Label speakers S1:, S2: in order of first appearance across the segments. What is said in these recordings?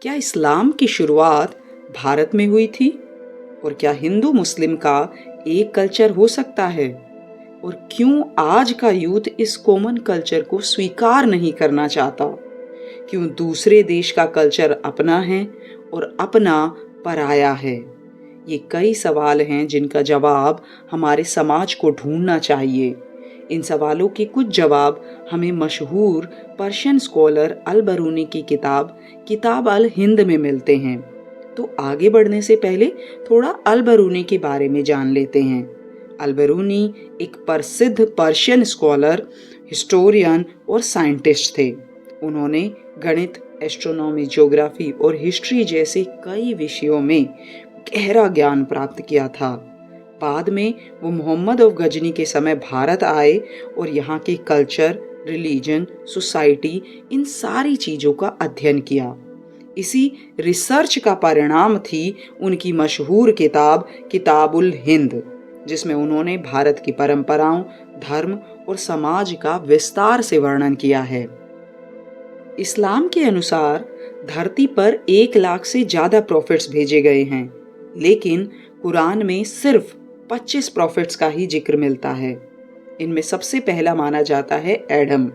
S1: क्या इस्लाम की शुरुआत भारत में हुई थी? और क्या हिंदू मुस्लिम का एक कल्चर हो सकता है? और क्यों आज का यूथ इस कॉमन कल्चर को स्वीकार नहीं करना चाहता? क्यों दूसरे देश का कल्चर अपना है और अपना पराया है? ये कई सवाल हैं जिनका जवाब हमारे समाज को ढूंढना चाहिए। इन सवालों के कुछ जवाब हमें मशहूर पर्शियन स्कॉलर अल बरूनी की किताब अल हिंद में मिलते हैं। तो आगे बढ़ने से पहले थोड़ा अल बरूनी के बारे में जान लेते हैं। अल बरूनी एक प्रसिद्ध पर्शियन स्कॉलर, हिस्टोरियन और साइंटिस्ट थे। उन्होंने गणित, एस्ट्रोनॉमी, ज्योग्राफी और हिस्ट्री जैसे कई विषयों में गहरा ज्ञान प्राप्त किया था। बाद में वो मोहम्मद ऑफ गजनी के समय भारत आए और यहाँ के कल्चर, रिलीजन, सोसाइटी, इन सारी चीज़ों का अध्ययन किया। इसी रिसर्च का परिणाम थी उनकी मशहूर किताबुल हिंद, जिसमें उन्होंने भारत की परंपराओं, धर्म और समाज का विस्तार से वर्णन किया है। इस्लाम के अनुसार धरती पर 1 लाख से ज़्यादा प्रॉफिट्स भेजे गए हैं, लेकिन कुरान में सिर्फ 25 प्रॉफिट्स का ही जिक्र मिलता है। इनमें सबसे पहला माना जाता है एडम।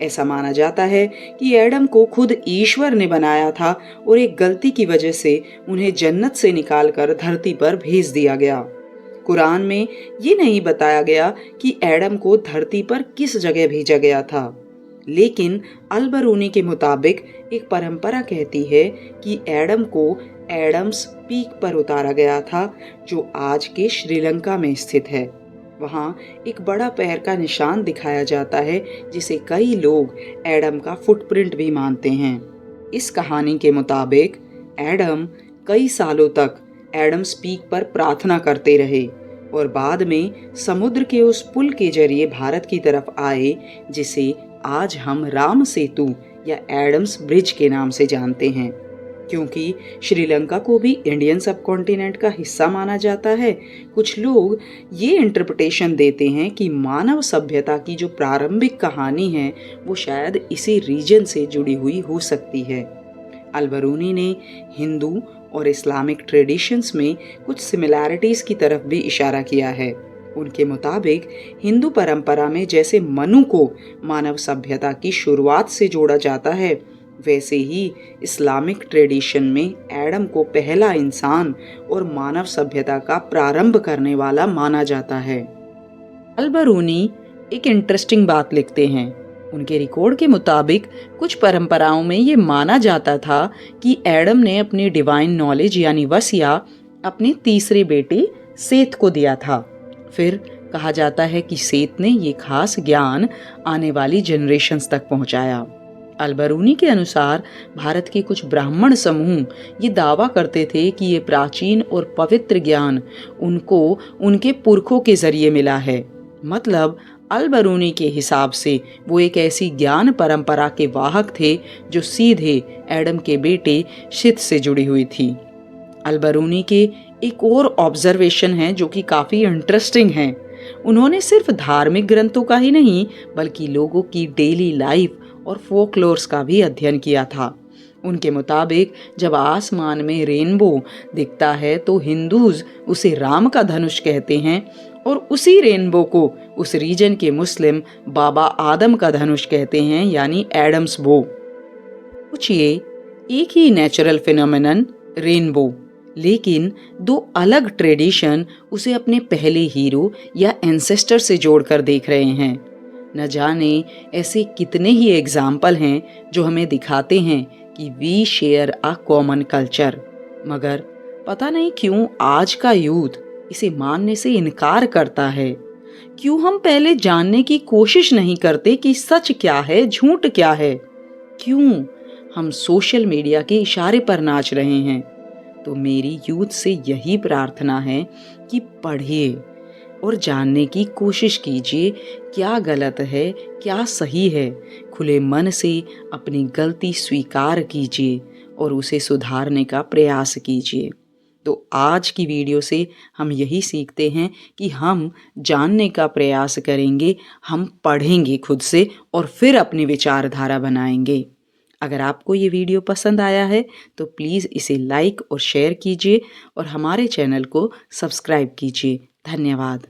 S1: ऐसा माना जाता है कि एडम को खुद ईश्वर ने बनाया था और एक गलती की वजह से उन्हें जन्नत से निकालकर धरती पर भेज दिया गया। कुरान में ये नहीं बताया गया कि एडम को धरती पर किस जगह भेजा गया था, लेकिन अल बरूनी के मुताबिक एक परंपरा कहती है कि एडम को एडम्स पीक पर उतारा गया था, जो आज के श्रीलंका में स्थित है। वहाँ एक बड़ा पैर का निशान दिखाया जाता है, जिसे कई लोग एडम का फुटप्रिंट भी मानते हैं। इस कहानी के मुताबिक एडम कई सालों तक एडम्स पीक पर प्रार्थना करते रहे और बाद में समुद्र के उस पुल के जरिए भारत की तरफ आए, जिसे आज हम राम सेतु या एडम्स ब्रिज के नाम से जानते हैं। क्योंकि श्रीलंका को भी इंडियन सबकॉन्टिनेंट का हिस्सा माना जाता है, कुछ लोग ये इंटरप्रिटेशन देते हैं कि मानव सभ्यता की जो प्रारंभिक कहानी है वो शायद इसी रीजन से जुड़ी हुई हो सकती है। अल बरूनी ने हिंदू और इस्लामिक ट्रेडिशंस में कुछ सिमिलैरिटीज़ की तरफ भी इशारा किया है। उनके मुताबिक हिंदू परंपरा में जैसे मनु को मानव सभ्यता की शुरुआत से जोड़ा जाता है, वैसे ही इस्लामिक ट्रेडिशन में एडम को पहला इंसान और मानव सभ्यता का प्रारंभ करने वाला माना जाता है। अल बरूनी एक इंटरेस्टिंग बात लिखते हैं। उनके रिकॉर्ड के मुताबिक कुछ परंपराओं में ये माना जाता था कि एडम ने अपनी डिवाइन नॉलेज यानी वसिया अपने तीसरे बेटे सेत को दिया था। फिर कहा जाता है कि सेत ने ये खास ज्ञान आने वाली जनरेशन्स तक पहुंचाया। अल बरूनी के अनुसार भारत के कुछ ब्राह्मण समूह ये दावा करते थे कि ये प्राचीन और पवित्र ज्ञान उनको उनके पुरखों के जरिए मिला है। मतलब अल बरूनी के हिसाब से वो एक ऐसी ज्ञान परंपरा के वाहक थे जो सीधे एडम के बेटे शित से जुड़ी हुई थी। अल बरूनी के एक और ऑब्जर्वेशन है जो कि काफ़ी इंटरेस्टिंग है। उन्होंने सिर्फ धार्मिक ग्रंथों का ही नहीं बल्कि लोगों की डेली लाइफ और फोकलोर्स का भी अध्ययन किया था। उनके मुताबिक जब आसमान में रेनबो दिखता है तो हिंदूज उसे राम का धनुष कहते हैं और उसी रेनबो को उस रीजन के मुस्लिम बाबा आदम का धनुष कहते हैं, यानी एडम्स बो। पूछिए, एक ही नेचुरल फिनोमेनन रेनबो, लेकिन दो अलग ट्रेडिशन उसे अपने पहले हीरो या एंसेस्टर से जोड़कर देख रहे हैं। न जाने ऐसे कितने ही एग्जाम्पल हैं जो हमें दिखाते हैं कि we share a common culture, मगर पता नहीं क्यों आज का यूथ इसे मानने से इनकार करता है। क्यों हम पहले जानने की कोशिश नहीं करते कि सच क्या है, झूठ क्या है? क्यों हम सोशल मीडिया के इशारे पर नाच रहे हैं? तो मेरी यूथ से यही प्रार्थना है कि पढ़िए और जानने की कोशिश कीजिए, क्या गलत है, क्या सही है। खुले मन से अपनी गलती स्वीकार कीजिए और उसे सुधारने का प्रयास कीजिए। तो आज की वीडियो से हम यही सीखते हैं कि हम जानने का प्रयास करेंगे, हम पढ़ेंगे खुद से और फिर अपनी विचारधारा बनाएंगे। अगर आपको ये वीडियो पसंद आया है तो प्लीज़ इसे लाइक और शेयर कीजिए और हमारे चैनल को सब्सक्राइब कीजिए। धन्यवाद।